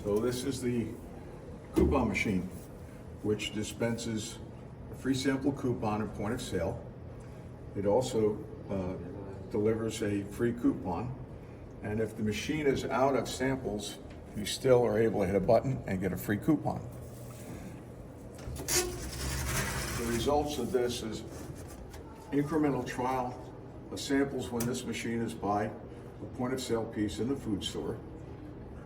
So this is the coupon machine, which dispenses a free sample coupon at point of sale. It also delivers a free coupon. And if the machine is out of samples, you still are able to hit a button and get a free coupon. The results of this is incremental trial of samples when this machine is by a point of sale piece in the food store,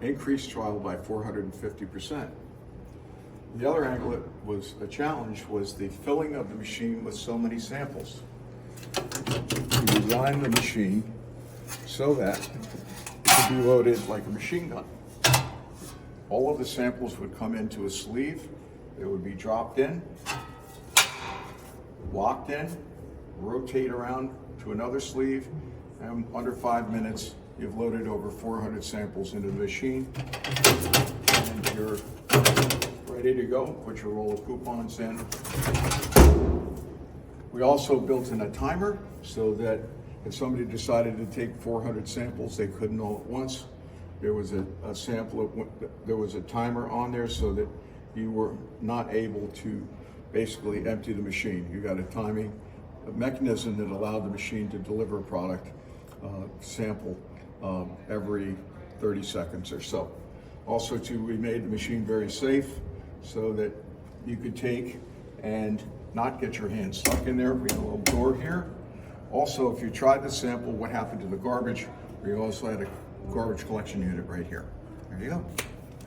increased trial by 450%. The other angle that was a challenge was the filling of the machine with so many samples. You line the machine so that it could be loaded like a machine gun. All of the samples would come into a sleeve. They would be dropped in, locked in, rotate around to another sleeve, and under 5 minutes, you've loaded over 400 samples into the machine, and you're ready to go. Put your roll of coupons in. We also built in a timer so that if somebody decided to take 400 samples, they couldn't all at once. There was a sample, there was a timer on there so that you were not able to basically empty the machine. You got a mechanism that allowed the machine to deliver a product sample every 30 seconds or so. Also too, we made the machine very safe so that you could take and not get your hands stuck in there. We have a little door here. Also, if you tried the sample, what happened to the garbage? We also had a garbage collection unit right here. There you go.